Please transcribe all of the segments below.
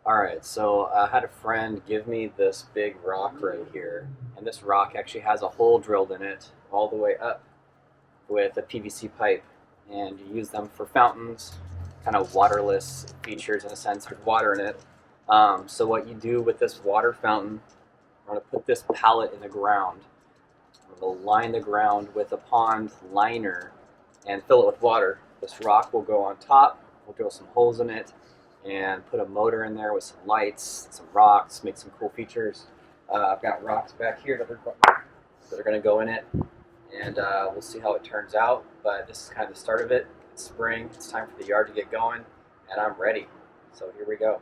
Alright, so I had a friend give me this big rock right here, and this rock actually has a hole drilled in it all the way up with a PVC pipe, and you use them for fountains, kind of waterless features in a sense with water in it. So what you do with this water fountain, we're going to put this pallet in the ground. We'll line the ground with a pond liner and fill it with water. This rock will go on top, we'll drill some holes in it, and put a motor in there with some lights, some rocks, make some cool features. I've got rocks back here that are going to go in it, and we'll see how it turns out. But this is kind of the start of it. It's spring, it's time for the yard to get going, and I'm ready. So here we go.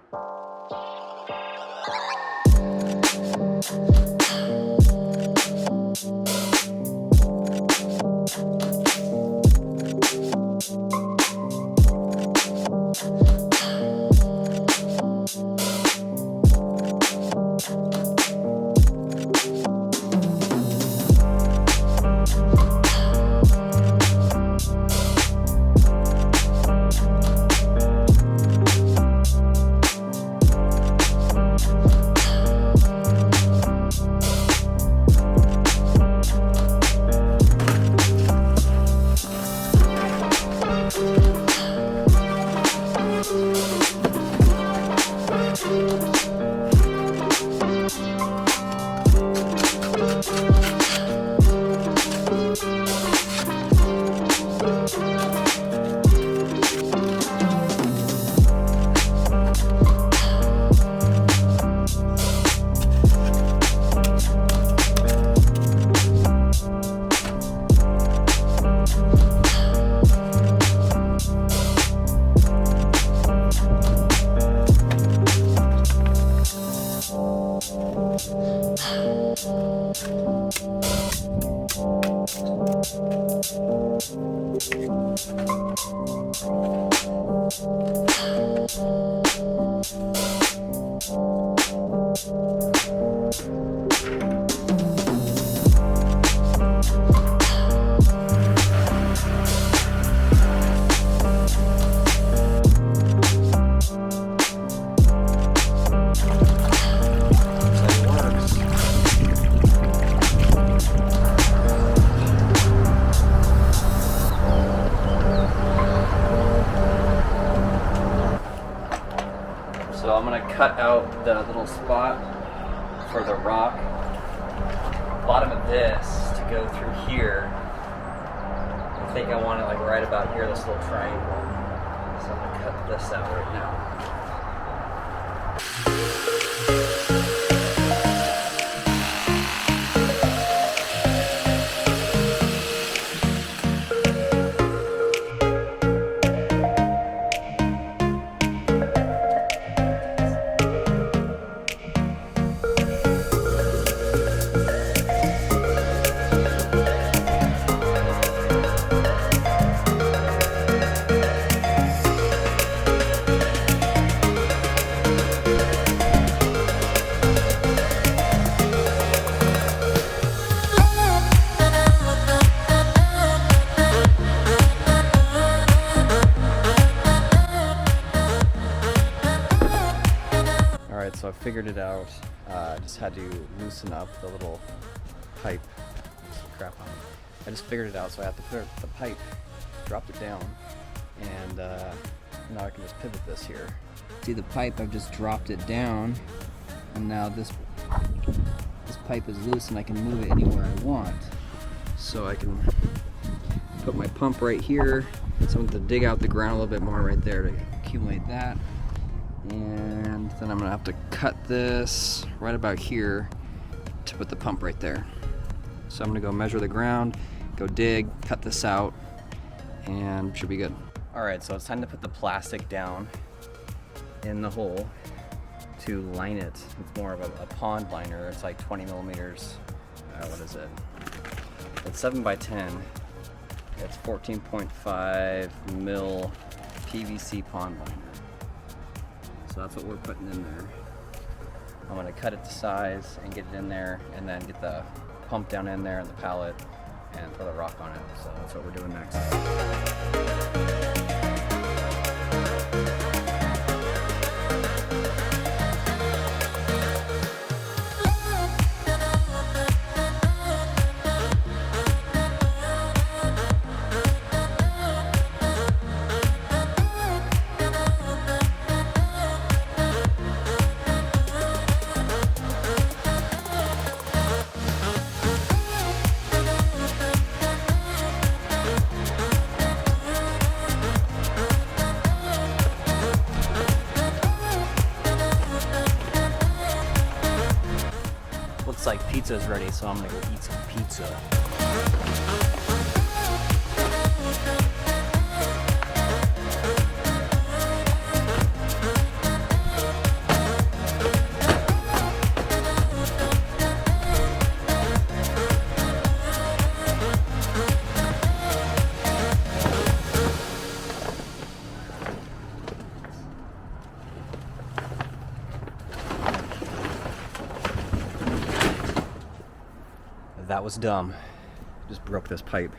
So I'm going to cut out the little spot for the rock, bottom of this to go through here. I think I want it like right about here, this little triangle. So I'm going to cut this out right now. Alright, so I figured it out. Just had to loosen up the little pipe. Some crap on it. I just figured it out, so I have to put the pipe, dropped it down, and now I can just pivot this here. See the pipe, I've just dropped it down, and now this pipe is loose and I can move it anywhere I want. So I can put my pump right here, so I'm going to dig out the ground a little bit more right there to accumulate that. And then I'm gonna have to cut this right about here to put the pump right there. So I'm gonna go measure the ground, go dig, cut this out, and should be good. All right, so it's time to put the plastic down in the hole to line it. It's more of a pond liner. It's like 20 millimeters. What is it? It's 7 by 10. It's 14.5 mil PVC pond liner. So that's what we're putting in there. I'm gonna cut it to size and get it in there, and then get the pump down in there and the pallet and throw the rock on it. So that's what we're doing next. pizza's ready, so I'm gonna go eat some pizza. That was dumb. Just broke this pipe.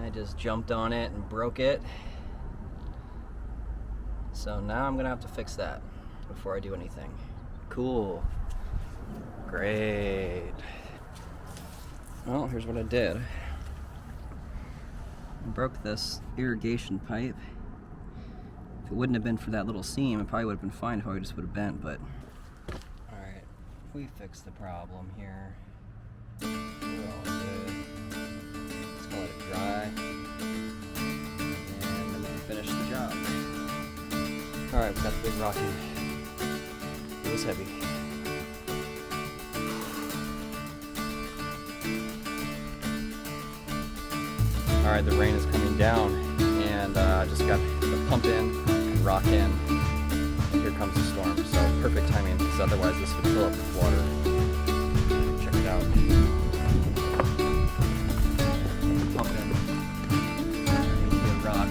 I just jumped on it and broke it. So now I'm gonna have to fix that before I do anything. Cool. Great. Well, here's what I did. I broke this irrigation pipe. If it wouldn't have been for that little seam, it probably would have been fine how I just would have bent, but we fixed the problem here. We're all good. Let's let it dry. And then we can finish the job. Alright, we got the big rocky. It was heavy. Alright, the rain is coming down. And I just got the pump in and rock in. Here comes the storm, so perfect timing, because otherwise this would fill up with water. Check it out. Pump in. Good rock.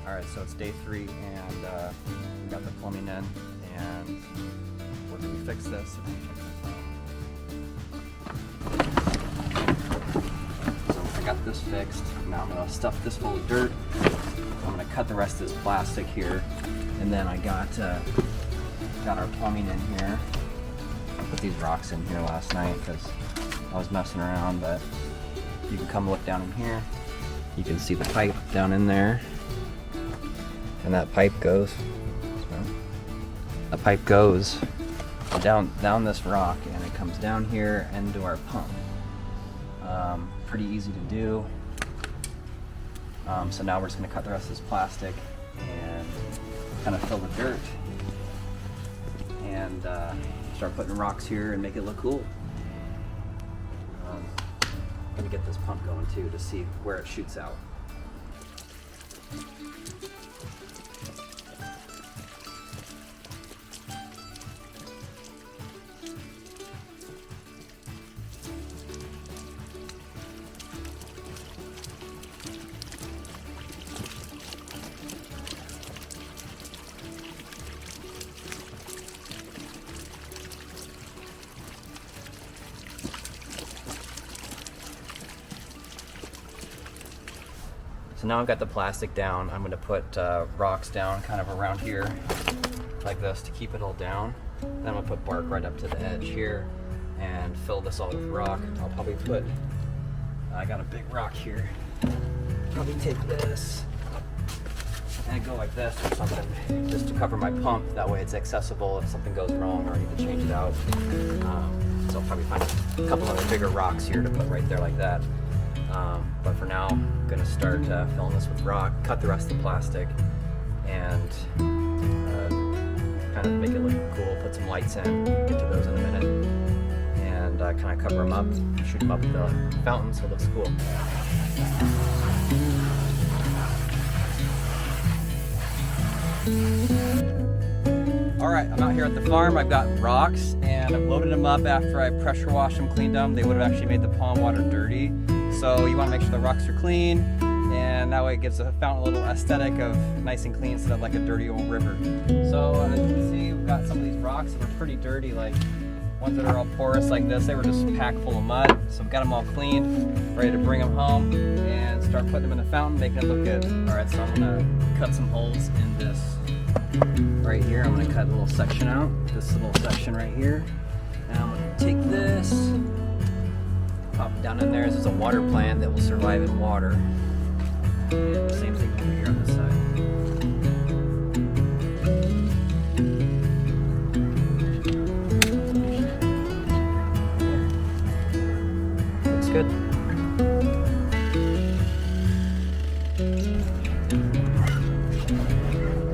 Alright, so it's day 3, and we got the plumbing in, and where can we fix this? So I got this fixed. Now I'm going to stuff this full of dirt. I'm gonna cut the rest of this plastic here, and then I got our plumbing in here. I put these rocks in here last night because I was messing around, but you can come look down in here. You can see the pipe down in there, and that pipe goes. The pipe goes down this rock, and it comes down here into our pump. Pretty easy to do. So now we're just going to cut the rest of this plastic and kind of fill the dirt and start putting rocks here and make it look cool. I'm going to get this pump going too to see where it shoots out. So now I've got the plastic down. I'm going to put rocks down kind of around here like this to keep it all down. Then I'm going to put bark right up to the edge here and fill this all with rock. I'll probably put, I got a big rock here. Probably take this and go like this or something just to cover my pump. That way it's accessible if something goes wrong or I need to change it out. So I'll probably find a couple other bigger rocks here to put right there like that. But for now, I'm going to start filling this with rock, cut the rest of the plastic, and kind of make it look cool, put some lights in, get to those in a minute, and kind of cover them up, shoot them up with the fountain so it looks cool. Alright, I'm out here at the farm. I've got rocks, and I've loaded them up after I pressure washed them, cleaned them. They would have actually made the pond water dirty. So you want to make sure the rocks are clean, and that way it gives the fountain a little aesthetic of nice and clean instead of like a dirty old river. So as you can see, we've got some of these rocks that are pretty dirty, like ones that are all porous like this. They were just packed full of mud. So we've got them all cleaned, ready to bring them home and start putting them in the fountain, making it look good. Alright, so I'm going to cut some holes in this right here. I'm going to cut a little section out, this little section right here. Now I'm going to take this, pop it down in there. This is a water plant that will survive in water. And the same thing over here on this side. Looks good.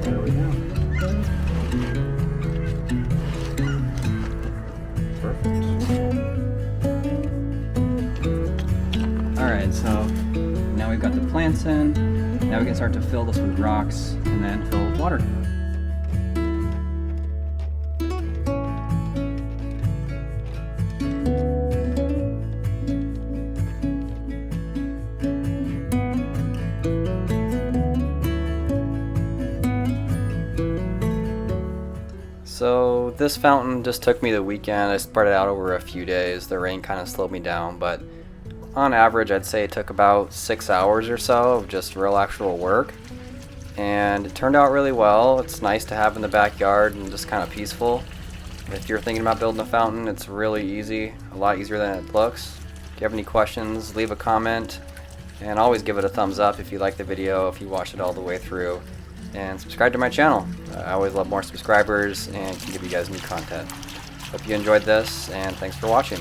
There we go. Now we can start to fill this with rocks and then fill with water. So this fountain just took me the weekend. I spread it out over a few days. The rain kind of slowed me down, but on average I'd say it took about 6 hours or so of just real actual work. And it turned out really well. It's nice to have in the backyard and just kind of peaceful. If you're thinking about building a fountain, it's really easy, a lot easier than it looks. If you have any questions, leave a comment, and always give it a thumbs up if you like the video, if you watched it all the way through. And subscribe to my channel. I always love more subscribers and can give you guys new content. Hope you enjoyed this, and thanks for watching.